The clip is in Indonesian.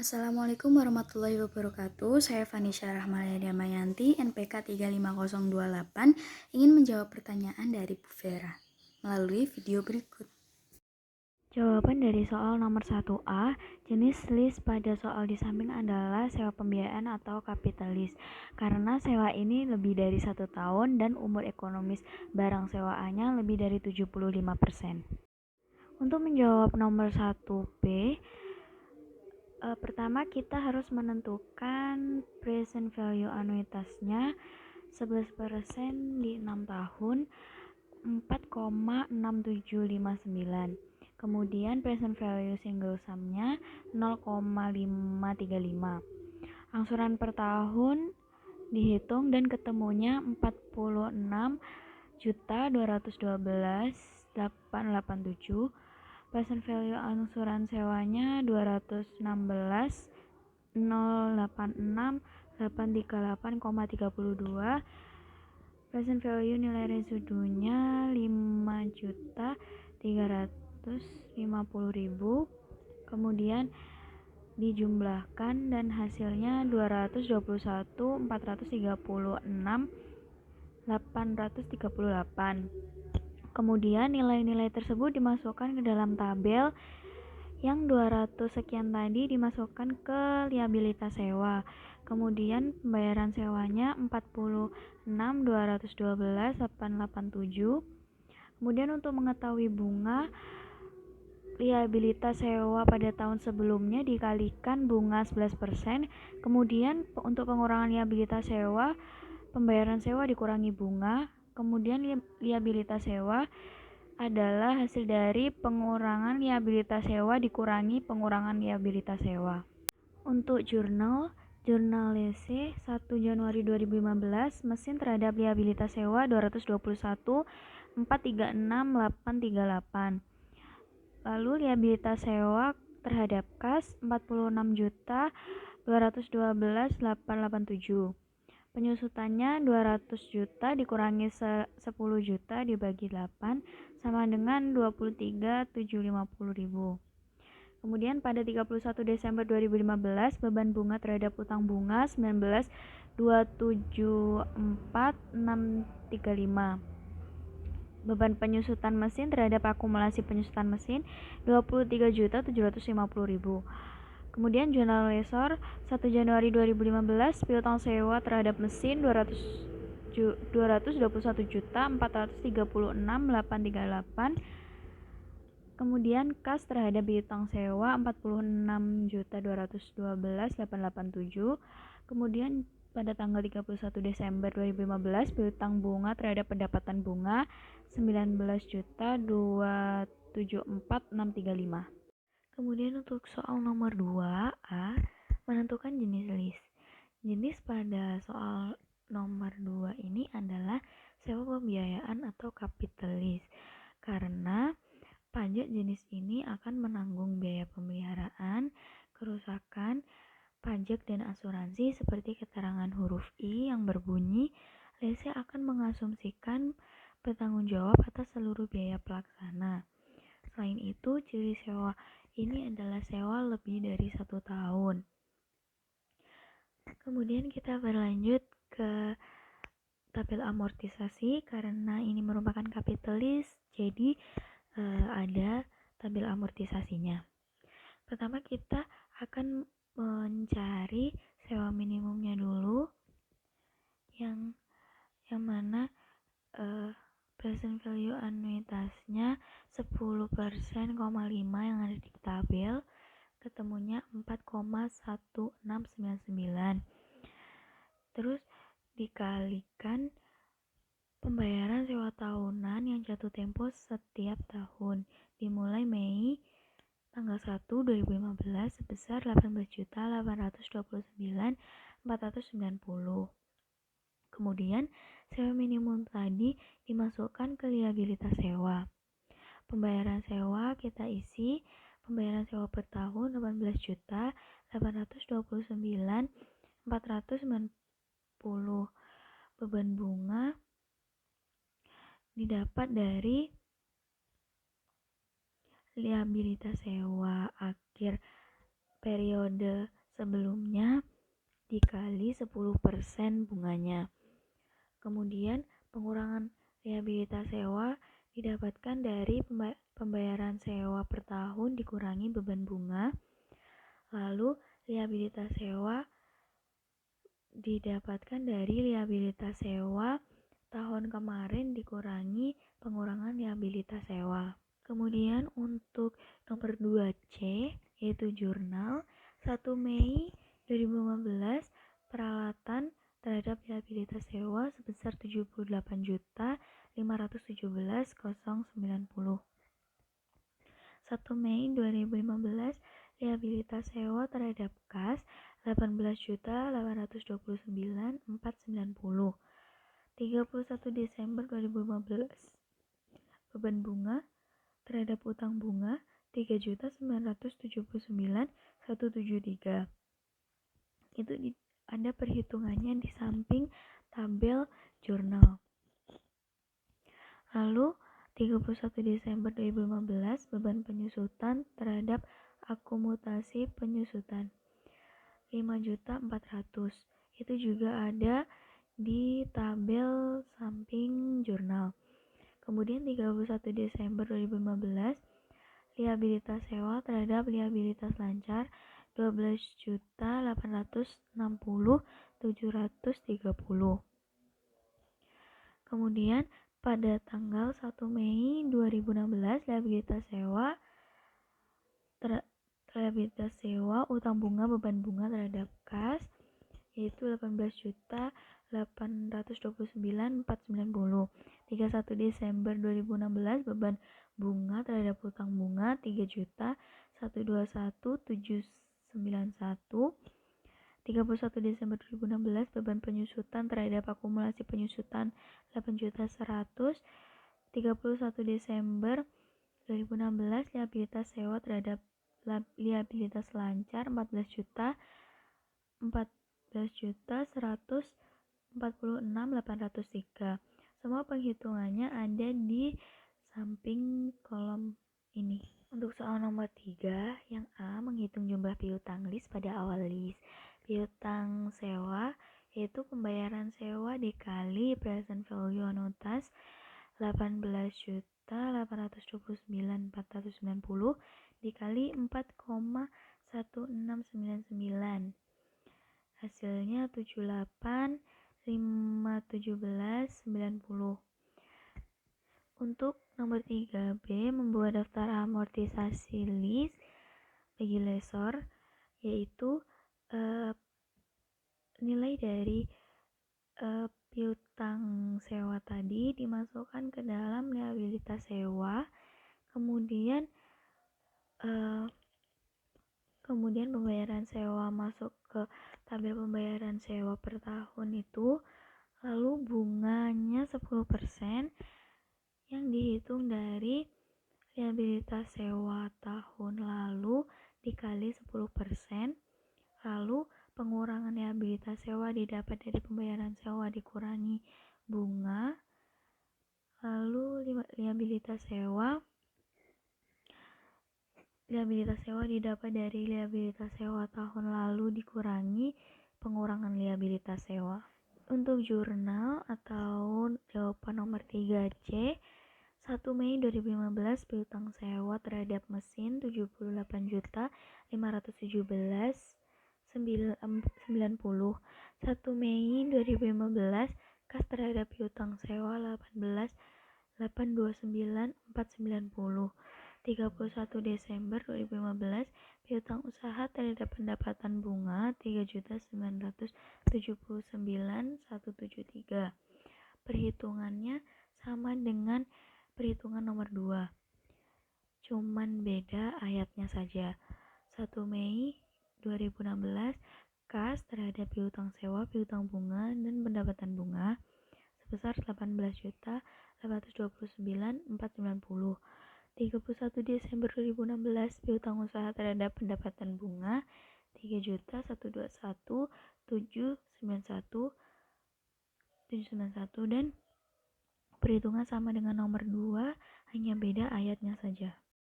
Assalamualaikum warahmatullahi wabarakatuh. Saya Vanisha Rahmalia Damayanti, NPK 35028, ingin menjawab pertanyaan dari Bu Vera melalui video berikut. Jawaban dari soal nomor 1A, jenis list pada soal di samping adalah sewa pembiayaan atau kapitalis. Karena sewa ini lebih dari 1 tahun dan umur ekonomis barang sewaannya lebih dari 75%. Untuk menjawab nomor 1B, pertama kita harus menentukan present value anuitasnya 11% di 6 tahun 4,6759. Kemudian present value single sum-nya 0,535. Angsuran per tahun dihitung dan ketemunya 46.212.887. Present value angsuran sewanya 216.086.838,32. Present value nilai residunya 5.350.000. Kemudian dijumlahkan dan hasilnya 221.436.838. Kemudian nilai-nilai tersebut dimasukkan ke dalam tabel. Yang 200 sekian tadi dimasukkan ke liabilitas sewa. Kemudian pembayaran sewanya 46.212.887. Kemudian untuk mengetahui bunga liabilitas sewa pada tahun sebelumnya dikalikan bunga 11%. Kemudian untuk pengurangan liabilitas sewa, pembayaran sewa dikurangi bunga. Kemudian liabilitas sewa adalah hasil dari pengurangan liabilitas sewa dikurangi pengurangan liabilitas sewa. Untuk jurnal LC 1 Januari 2015, mesin terhadap liabilitas sewa 221.436.838. Lalu liabilitas sewa terhadap kas 46.212.887. Penyusutannya 200 juta dikurangi 10 juta dibagi 8 sama dengan 23.750.000. Kemudian pada 31 Desember 2015, beban bunga terhadap utang bunga 19.274.635. Beban penyusutan mesin terhadap akumulasi penyusutan mesin 23.750.000. Kemudian jurnal lesor 1 Januari 2015, piutang sewa terhadap mesin 221.436.838. Kemudian kas terhadap piutang sewa 46.212.887. Kemudian pada tanggal 31 Desember 2015, piutang bunga terhadap pendapatan bunga 19.274.635. Kemudian untuk soal nomor 2A, menentukan jenis list. Jenis pada soal nomor 2 ini adalah sewa pembiayaan atau kapitalis. Karena pajak jenis ini akan menanggung biaya pemeliharaan, kerusakan, pajak dan asuransi seperti keterangan huruf I yang berbunyi, lese akan mengasumsikan bertanggung jawab atas seluruh biaya pelaksana. Selain itu, ciri sewa ini adalah sewa lebih dari 1 tahun. Kemudian kita berlanjut ke tabel amortisasi. Karena ini merupakan kapitalis, jadi ada tabel amortisasinya. Pertama kita akan mencari sewa minimumnya dulu, yang mana present value anuitasnya 10%,5 yang ada di tabel, ketemunya 4,1699. Terus dikalikan pembayaran sewa tahunan yang jatuh tempo setiap tahun dimulai Mei tanggal 1 2015 sebesar 18.829.490. Kemudian sewa minimum tadi dimasukkan ke liabilitas sewa. Pembayaran sewa kita isi pembayaran sewa per tahun 18.829.490. Beban bunga didapat dari liabilitas sewa akhir periode sebelumnya dikali 10% bunganya. Kemudian pengurangan rehabilitas sewa didapatkan dari pembayaran sewa per tahun dikurangi beban bunga. Lalu rehabilitas sewa didapatkan dari rehabilitas sewa tahun kemarin dikurangi pengurangan rehabilitas sewa. Kemudian untuk nomor 2C yaitu jurnal 1 Mei 2015 peralatan terhadap rehabilitas sewa sebesar 78.517.090. 1 Mei 2015 rehabilitas sewa terhadap kas 18.829.490. 31 Desember 2015 beban bunga terhadap utang bunga 3.979.173. Itu ada perhitungannya di samping tabel jurnal. Lalu 31 Desember 2015 beban penyusutan terhadap akumulasi penyusutan 5.400.000. Itu juga ada di tabel samping jurnal. Kemudian 31 Desember 2015 rehabilitas sewa terhadap rehabilitas lancar 12.860.730. Kemudian pada tanggal 1 Mei 2016 rehabilitas sewa utang bunga beban bunga terhadap kas yaitu 18.829.490. 31 Desember 2016 beban bunga terhadap utang bunga 3.121.791. 31 Desember 2016 beban penyusutan terhadap akumulasi penyusutan 8.100. 31 Desember 2016 rehabilitas sewa terhadap rehabilitas lancar 14.146.803. Semua penghitungannya ada di samping kolom ini. Untuk soal nomor 3, yang A menghitung jumlah piutang list pada awal list. Piutang sewa yaitu pembayaran sewa dikali present value anutas 18.829.490 dikali 4,1699. Hasilnya 78.517.90. Untuk nomor 3B membuat daftar amortisasi list bagi lessor yaitu nilai dari piutang sewa tadi dimasukkan ke dalam rehabilitas sewa, kemudian pembayaran sewa masuk ke tabel pembayaran sewa per tahun itu, lalu bunganya 10% yang dihitung dari rehabilitas sewa tahun lalu dikali 10%, lalu pengurangan rehabilitas sewa didapat dari pembayaran sewa dikurangi bunga, lalu rehabilitas sewa didapat dari rehabilitas sewa tahun lalu dikurangi pengurangan rehabilitas sewa. Untuk jurnal atau jawaban nomor 3C 1 Mei 2015 piutang sewa terhadap mesin 78.517.90. 1 Mei 2015 kas terhadap piutang sewa 18.829.490. 31 Desember 2015 piutang usaha terhadap pendapatan bunga 3.979.173. Perhitungannya sama dengan perhitungan nomor 2, cuman beda ayatnya saja. 1 Mei 2016 kas terhadap piutang sewa, piutang bunga, dan pendapatan bunga sebesar 18.829.490. 31 Desember 2016 piutang usaha terhadap pendapatan bunga 3.121.791 dan perhitungan sama dengan nomor 2, hanya beda ayatnya saja.